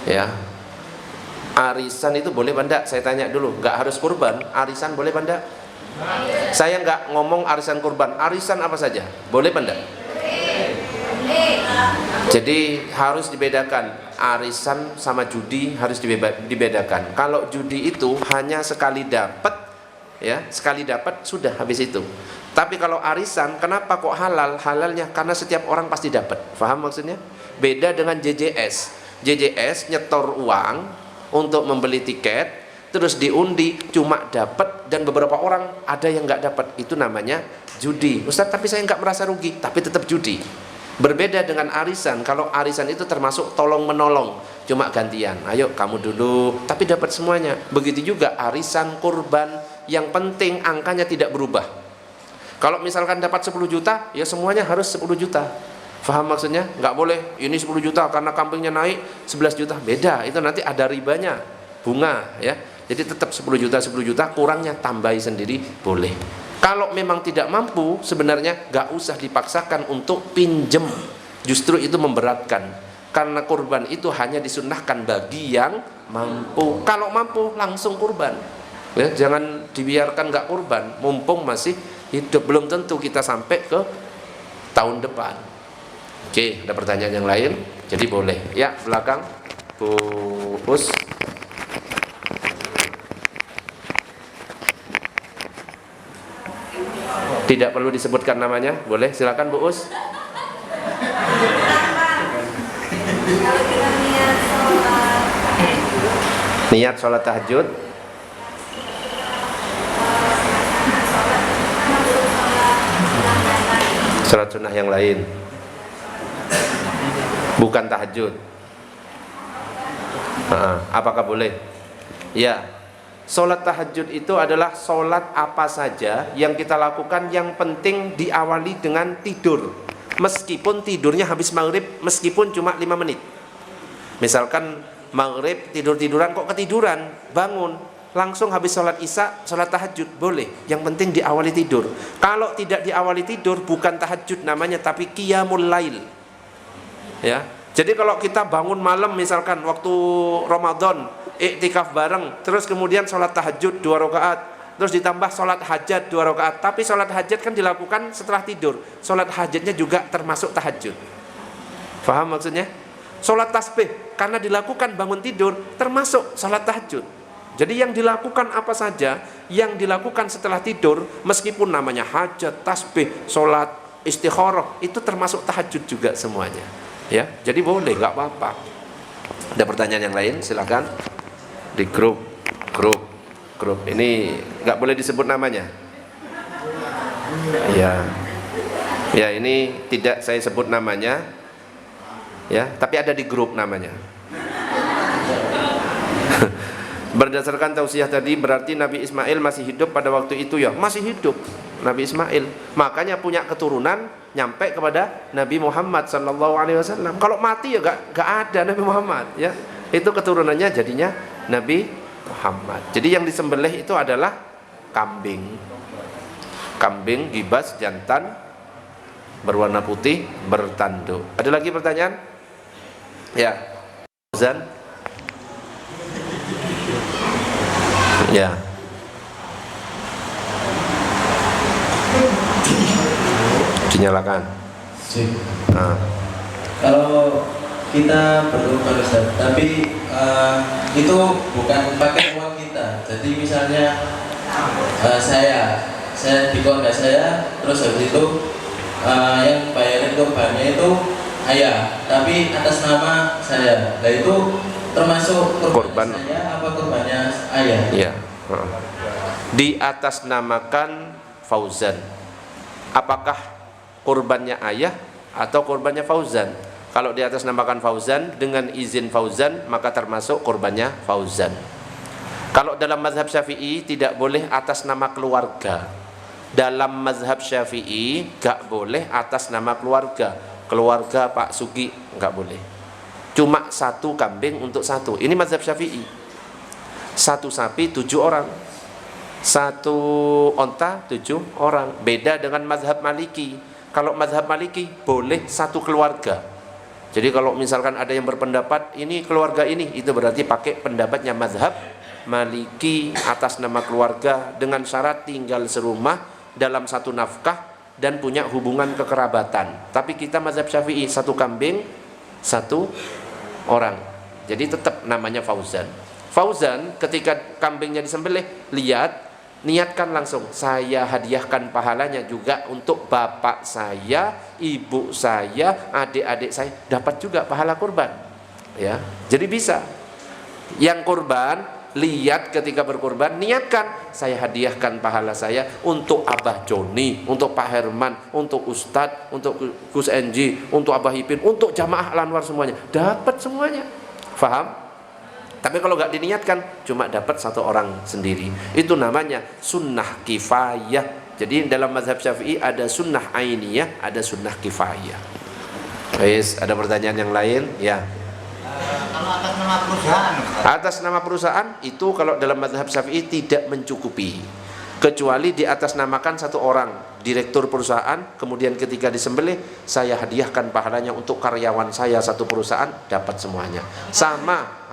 Ya. Arisan itu boleh benda? Saya tanya dulu. Gak harus kurban. Arisan boleh benda? Saya nggak ngomong arisan kurban. Arisan apa saja? Boleh benda? Jadi harus dibedakan. Arisan sama judi harus dibedakan. Kalau judi itu hanya sekali dapat, ya sekali dapat sudah habis itu. Tapi kalau arisan, kenapa kok halal? Halalnya karena setiap orang pasti dapat. Paham maksudnya? Beda dengan JJS. JJS nyetor uang untuk membeli tiket, terus diundi cuma dapat dan beberapa orang ada yang nggak dapat. Itu namanya judi. Ustaz, tapi saya nggak merasa rugi, tapi tetap judi. Berbeda dengan arisan. Kalau arisan itu termasuk tolong menolong, cuma gantian. Ayo kamu dulu, tapi dapat semuanya. Begitu juga arisan kurban, yang penting angkanya tidak berubah. Kalau misalkan dapat 10 juta, ya semuanya harus 10 juta. Faham maksudnya? Nggak boleh ini 10 juta karena kambingnya naik 11 juta. Beda, itu nanti ada ribanya, bunga ya. Jadi tetap 10 juta, kurangnya tambahi sendiri boleh. Kalau memang tidak mampu, sebenarnya nggak usah dipaksakan untuk pinjem. Justru itu memberatkan. Karena kurban itu hanya disunnahkan bagi yang mampu. Kalau mampu langsung kurban. Ya, jangan dibiarkan nggak kurban. Mumpung masih hidup, belum tentu kita sampai ke tahun depan. Oke, ada pertanyaan yang lain? Jadi boleh. Ya, belakang Bu Us. Tidak perlu disebutkan namanya, boleh, silakan Bu Us. Niat sholat tahajud. Sholat sunnah yang lain, bukan tahajud. Apakah boleh? Ya. Sholat tahajud itu adalah sholat apa saja yang kita lakukan, yang penting diawali dengan tidur. Meskipun tidurnya habis maghrib, meskipun cuma 5 menit. Misalkan maghrib tidur-tiduran, kok ketiduran, bangun, langsung habis sholat isya, sholat tahajud, boleh. Yang penting diawali tidur. Kalau tidak diawali tidur, bukan tahajud namanya, tapi qiyamul lail. Ya. Jadi kalau kita bangun malam misalkan waktu Ramadan, iktikaf bareng, terus kemudian sholat tahajud 2 rakaat, terus ditambah sholat hajat 2 rakaat. Tapi sholat hajat kan dilakukan setelah tidur. Sholat hajatnya juga termasuk tahajud. Faham maksudnya? Sholat tasbih karena dilakukan bangun tidur termasuk sholat tahajud. Jadi yang dilakukan apa saja yang dilakukan setelah tidur, meskipun namanya hajat, tasbih, sholat istikharah, itu termasuk tahajud juga semuanya. Ya, jadi boleh, nggak apa-apa. Ada pertanyaan yang lain? Silakan di grup. Ini nggak boleh disebut namanya. Ya, ini tidak saya sebut namanya. Ya, tapi ada di grup namanya. Berdasarkan tausiah tadi berarti Nabi Ismail masih hidup pada waktu itu ya? Masih hidup Nabi Ismail. Makanya punya keturunan nyampe kepada Nabi Muhammad sallallahu alaihi wasallam. Kalau mati ya gak ada Nabi Muhammad ya. Itu keturunannya jadinya Nabi Muhammad. Jadi yang disembelih itu adalah kambing. Kambing gibas jantan berwarna putih bertanduk. Ada lagi pertanyaan? Ya. Zan? Ya. Dinyalakan. Nah. Kalau kita berkorban Ustaz, tapi itu bukan pakai uang kita. Jadi misalnya saya di keluarga saya, terus habis itu yang bayarin korbannya itu ayah, tapi atas nama saya. Nah itu termasuk korban saya apa korbannya ayah? Iya. Di atas namakan Fauzan. Apakah korbannya ayah atau korbannya Fauzan? Kalau di atas namakan Fauzan dengan izin Fauzan maka termasuk korbannya Fauzan. Kalau dalam mazhab Syafi'i tidak boleh atas nama keluarga. Dalam mazhab Syafi'i gak boleh atas nama keluarga. Keluarga Pak Sugi gak boleh. Cuma satu kambing untuk satu. Ini mazhab Syafi'i. Satu sapi 7 orang. Satu onta 7 orang. Beda dengan mazhab Maliki. Kalau mazhab Maliki boleh satu keluarga. Jadi kalau misalkan ada yang berpendapat ini keluarga ini, itu berarti pakai pendapatnya mazhab Maliki atas nama keluarga dengan syarat tinggal serumah dalam satu nafkah dan punya hubungan kekerabatan. Tapi kita mazhab Syafi'i satu kambing satu orang. Jadi tetap namanya Fauzan. Fauzan ketika kambingnya disembelih, niatkan langsung, saya hadiahkan pahalanya juga untuk bapak saya, ibu saya, adik-adik saya dapat juga pahala kurban. Ya, jadi bisa. Yang kurban lihat ketika berkurban, niatkan saya hadiahkan pahala saya untuk Abah Joni, untuk Pak Herman, untuk Ustadz, untuk Gus Enji, untuk Abah Ipin, untuk jamaah Al-Anwar semuanya, dapat semuanya. Faham? Tapi kalau nggak diniatkan, cuma dapat satu orang sendiri. Itu namanya sunnah kifayah. Jadi dalam mazhab Syafi'i ada sunnah ainiyah, ada sunnah kifayah. Guys, ada pertanyaan yang lain? Ya. Kalau atas nama perusahaan, atas nama perusahaan itu kalau dalam mazhab Syafi'i tidak mencukupi, kecuali di atas namakan satu orang direktur perusahaan, kemudian ketika disembelih saya hadiahkan pahalanya untuk karyawan saya satu perusahaan, dapat semuanya sama.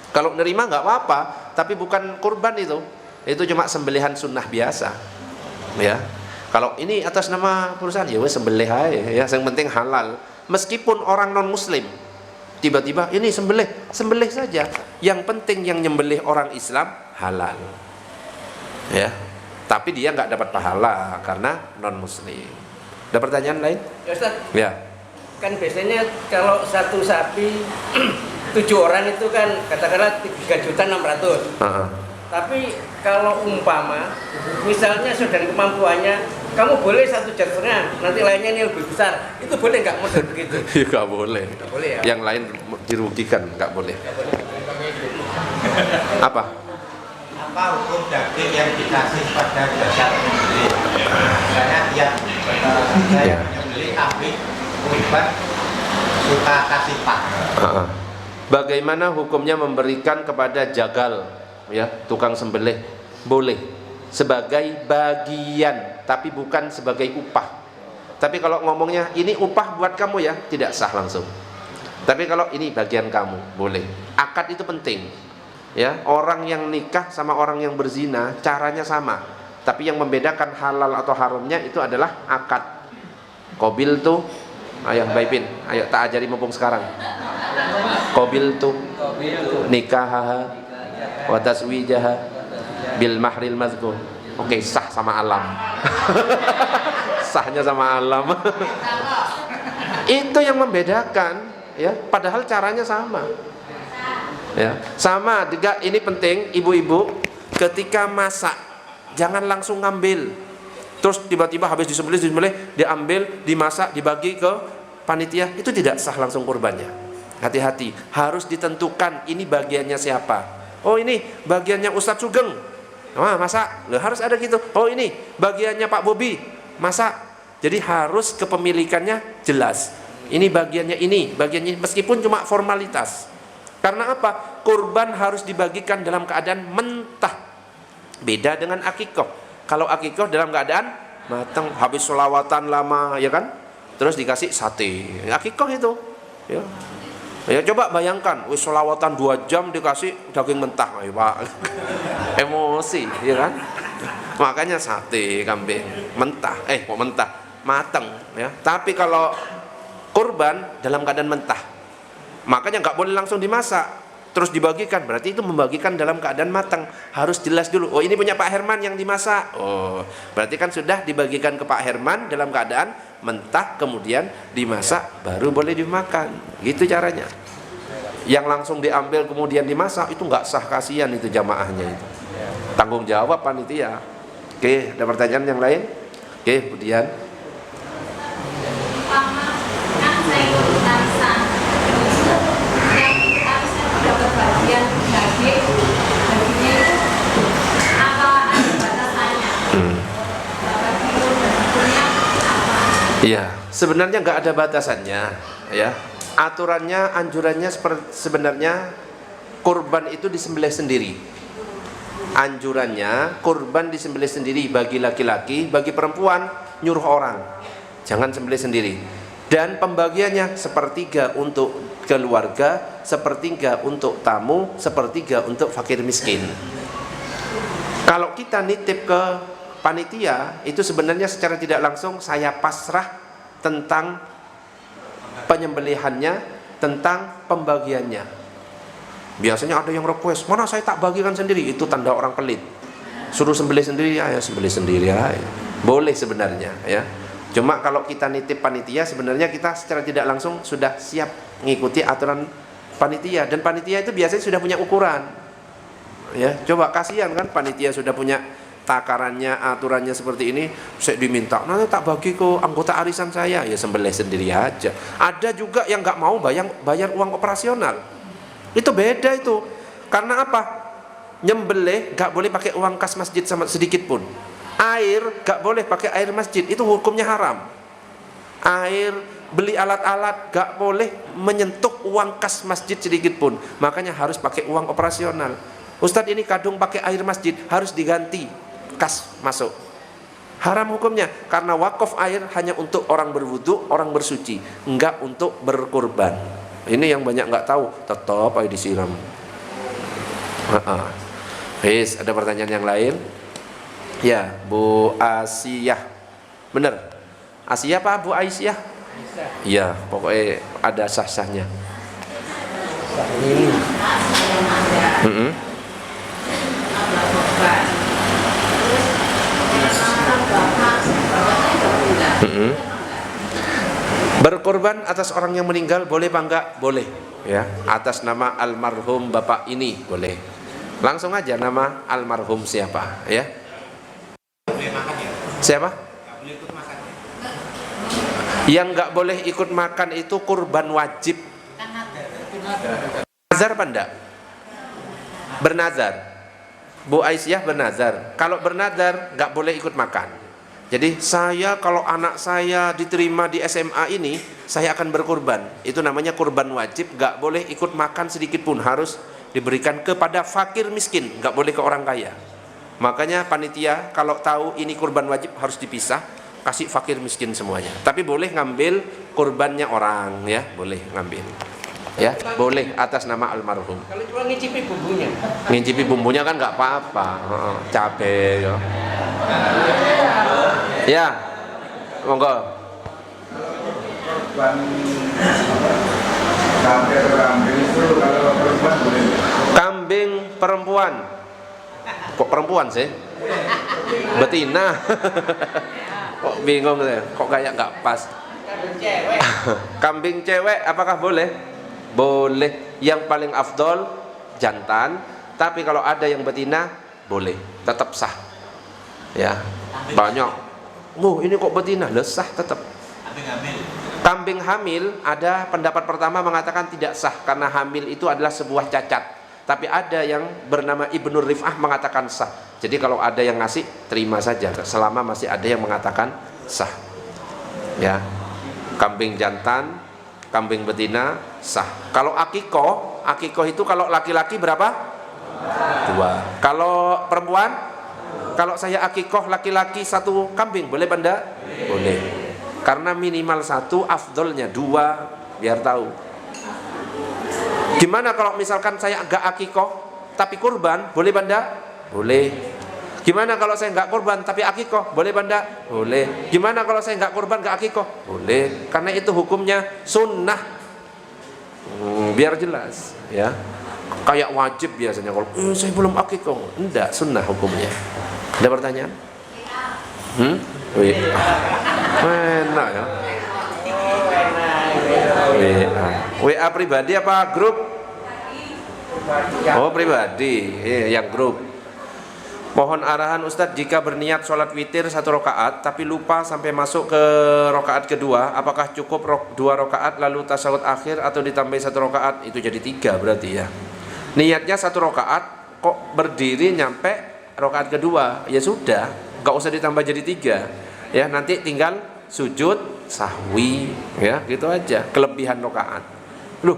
Kalau nerima nggak apa-apa, tapi bukan kurban itu cuma sembelihan sunnah biasa ya. Kalau ini atas nama perusahaan ya wes sembelih aja ya, yang penting halal. Meskipun orang non muslim tiba-tiba ini sembelih saja, yang penting yang nyembelih orang Islam halal ya, tapi dia nggak dapat pahala karena non muslim. Ada pertanyaan lain? Ya Ustaz, ya. Kan biasanya kalau satu sapi 7 orang itu kan katakanlah 3.600.000. Tapi kalau umpama misalnya sudah kemampuannya, kamu boleh 1,5 juta, nanti lainnya ini lebih besar, itu boleh nggak model begitu? Ya nggak boleh. Nggak boleh ya? Yang lain dirugikan, nggak boleh. Apa hukum daging yang dikasih pada dasar pembeli? Misalnya yang saya beli kambing kurban suka kasih pak. Bagaimana hukumnya memberikan kepada jagal ya, tukang sembelih? Boleh sebagai bagian, tapi bukan sebagai upah. Tapi kalau ngomongnya ini upah buat kamu ya, tidak sah langsung. Tapi kalau ini bagian kamu, boleh. Akad itu penting ya. Orang yang nikah sama orang yang berzina caranya sama, tapi yang membedakan halal atau haramnya itu adalah akad. Qabil tuh, ayo Mbak Ipin, ayo tak ajari mumpung sekarang. Qabil tuh nikahaha wa taswijaha bil mahril mazkur. Oke, sah sama alam. sahnya sama alam. Itu yang membedakan, ya. Padahal caranya sama. Ya, sama juga. Ini penting, ibu-ibu, ketika masak jangan langsung ngambil terus tiba-tiba habis disembelih diambil, dimasak, dibagi ke panitia. Itu tidak sah langsung kurbannya. Hati-hati, harus ditentukan ini bagiannya siapa. Oh, ini bagiannya Ustadz Sugeng, masak. Loh, harus ada gitu. Oh, ini bagiannya Pak Bobi, masak. Jadi harus kepemilikannya jelas. Ini bagiannya, meskipun cuma formalitas. Karena apa? Kurban harus dibagikan dalam keadaan mentah. Beda dengan akikoh. Kalau akikoh dalam keadaan matang, habis sholawatan lama, ya kan? Terus dikasih sate. Akikoh itu, ya. Ya coba bayangkan, wis sholawatan 2 jam dikasih daging mentah, ayo Pak. Emosi, ya kan? Makanya sate kambing mentah, kok mentah, matang, ya. Tapi kalau kurban dalam keadaan mentah, makanya nggak boleh langsung dimasak terus dibagikan, berarti itu membagikan dalam keadaan matang. Harus jelas dulu, oh ini punya Pak Herman yang dimasak, oh berarti kan sudah dibagikan ke Pak Herman dalam keadaan mentah, kemudian dimasak, baru boleh dimakan. Gitu caranya. Yang langsung diambil kemudian dimasak itu nggak sah, kasihan itu jamaahnya itu, tanggung jawab panitia. Oke, ada pertanyaan yang lain? Oke, kemudian iya, sebenarnya nggak ada batasannya, ya. Aturannya, anjurannya sebenarnya kurban itu disembelih sendiri. Anjurannya kurban disembelih sendiri bagi laki-laki, bagi perempuan nyuruh orang, jangan sembelih sendiri. Dan pembagiannya 1/3 untuk keluarga, 1/3 untuk tamu, 1/3 untuk fakir miskin. Kalau kita nitip ke panitia, itu sebenarnya secara tidak langsung saya pasrah tentang penyembelihannya, tentang pembagiannya. Biasanya ada yang request, mana saya tak bagikan sendiri, itu tanda orang pelit. Suruh sembelih sendiri, ya sembelih sendiri ya. Boleh sebenarnya, ya. Cuma kalau kita nitip panitia, sebenarnya kita secara tidak langsung sudah siap mengikuti aturan panitia, dan panitia itu biasanya sudah punya ukuran. Ya, coba kasihan kan panitia sudah punya takarannya, aturannya seperti ini, saya diminta, nanti tak bagi ke anggota arisan saya, ya sembelih sendiri aja. Ada juga yang nggak mau bayar uang operasional, itu beda itu. Karena apa? Nyembelih nggak boleh pakai uang kas masjid sama sedikit pun. Air nggak boleh pakai air masjid, itu hukumnya haram. Air, beli alat-alat nggak boleh menyentuh uang kas masjid sedikit pun. Makanya harus pakai uang operasional. Ustadz, ini kadung pakai air masjid, harus diganti kas masuk. Haram hukumnya, karena wakaf air hanya untuk orang berwudu, orang bersuci, enggak untuk berkurban. Ini yang banyak nggak tahu, tetap air disiram. Yes, ada pertanyaan yang lain? Ya, Bu Asiyah, bener? Asiyah apa Bu Aisyah? Iya, pokoknya ada sah-sahnya. Berkorban atas orang yang meninggal boleh apa enggak? Boleh, ya. Atas nama almarhum bapak ini boleh. Langsung aja nama almarhum siapa, ya. Siapa? Yang nggak boleh ikut makan itu kurban wajib. Nazar apa enggak? Bernazar. Bu Aisyah bernazar. Kalau bernazar nggak boleh ikut makan. Jadi saya kalau anak saya diterima di SMA ini, saya akan berkurban. Itu namanya kurban wajib. Nggak boleh ikut makan sedikit pun. Harus diberikan kepada fakir miskin. Nggak boleh ke orang kaya. Makanya panitia kalau tahu ini kurban wajib harus dipisah, kasih fakir miskin semuanya. Tapi boleh ngambil kurbannya orang, ya, boleh ngambil. Ya, boleh atas nama almarhum. Kalau cuma ngicipi bumbunya. Ngicipi bumbunya kan nggak apa-apa, cabai. Ya, ya, monggo. Kambing perempuan. Kok perempuan sih? Betina. Kok bingung saya? Kok kayak nggak pas? Kambing cewek. Kambing cewek apakah boleh? Boleh. Yang paling afdol jantan, tapi kalau ada yang betina boleh, tetap sah. Ya. Banyak. Ini kok betina? Lah sah tetap. Kambing hamil ada pendapat pertama mengatakan tidak sah karena hamil itu adalah sebuah cacat. Tapi ada yang bernama Ibnu Rif'ah mengatakan sah. Jadi kalau ada yang ngasih, terima saja selama masih ada yang mengatakan sah. Ya. Kambing jantan, kambing betina sah. Kalau akikoh itu kalau laki-laki berapa? 2. Kalau perempuan? Kalau saya akikoh laki-laki 1 kambing, boleh benda? Boleh. Karena minimal 1, afdolnya 2, biar tahu. Gimana kalau misalkan saya enggak akikoh tapi kurban, boleh benda? Boleh. Gimana kalau saya enggak kurban tapi akikoh, boleh benda? Boleh. Gimana kalau saya enggak kurban enggak akikoh? Boleh. Karena itu hukumnya sunnah. Biar jelas, ya. Kayak wajib biasanya kalau saya belum akikoh, enggak, sunnah hukumnya. Ada pertanyaan? Enak ya. WA pribadi apa grup? Oh pribadi, yang grup. Mohon arahan Ustadz, jika berniat sholat witir 1 rakaat tapi lupa sampai masuk ke rakaat kedua, apakah cukup 2 rakaat lalu tasyahud akhir atau ditambah 1 rakaat? Itu jadi 3 berarti ya. Niatnya 1 rakaat, kok berdiri nyampe rakaat kedua, ya sudah, nggak usah ditambah jadi 3. Ya nanti tinggal sujud sahwi, ya gitu aja. Kelebihan rakaat. Loh,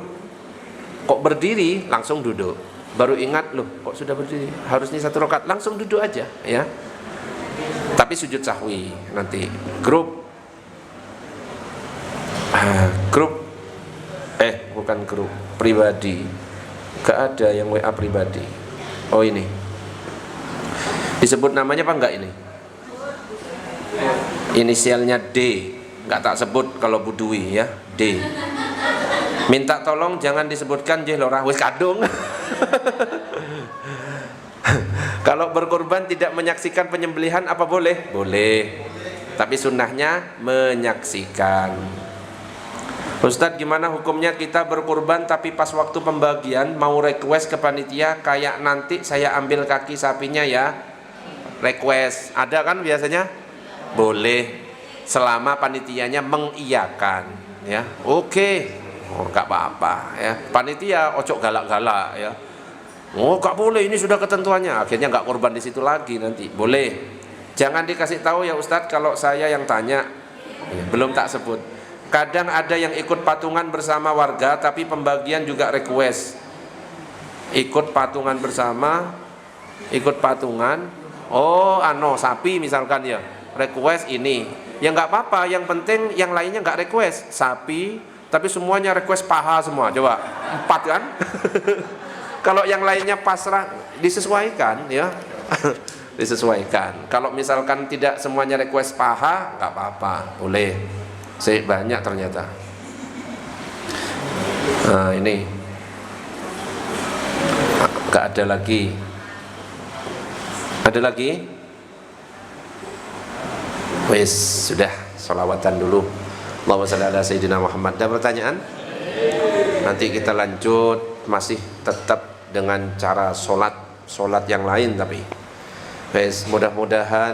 kok berdiri langsung duduk, baru ingat loh kok sudah berdiri, harusnya 1 rakaat, langsung duduk aja ya. Tapi sujud sahwi nanti. Grup bukan grup, pribadi. Gak ada yang WA pribadi. Oh ini disebut namanya apa enggak ini? Inisialnya D, nggak tak sebut kalau Budui ya, D. Minta tolong jangan disebutkan J lorah wis kadung. Kalau berkorban tidak menyaksikan penyembelihan apa boleh? Boleh. Tapi sunnahnya menyaksikan. Ustadz, gimana hukumnya kita berkorban tapi pas waktu pembagian mau request ke panitia kayak nanti saya ambil kaki sapinya ya? Request. Ada kan biasanya? Boleh. Selama panitianya mengiyakan ya. Oke. Oh, gak apa-apa ya. Panitia ojo galak-galak ya. Oh, gak boleh, ini sudah ketentuannya. Akhirnya gak korban di situ lagi nanti. Boleh. Jangan dikasih tahu ya Ustadz kalau saya yang tanya. Ya, belum tak sebut. Kadang ada yang ikut patungan bersama warga tapi pembagian juga request. Ikut patungan bersama, ikut patungan. Oh, sapi misalkan ya. Request ini. Ya nggak apa-apa, yang penting yang lainnya nggak request sapi, tapi semuanya request paha semua. Coba 4 kan? Kalau yang lainnya pasrah, disesuaikan ya. Disesuaikan. Kalau misalkan tidak semuanya request paha, nggak apa-apa, boleh. Banyak ternyata. Nah ini nggak ada lagi. Ada lagi? Wes sudah, sholawatan dulu. Allahumma shalli ala sayyidina Muhammad. Ada pertanyaan? Nanti kita lanjut, masih tetap dengan cara sholat yang lain tapi. Wes mudah-mudahan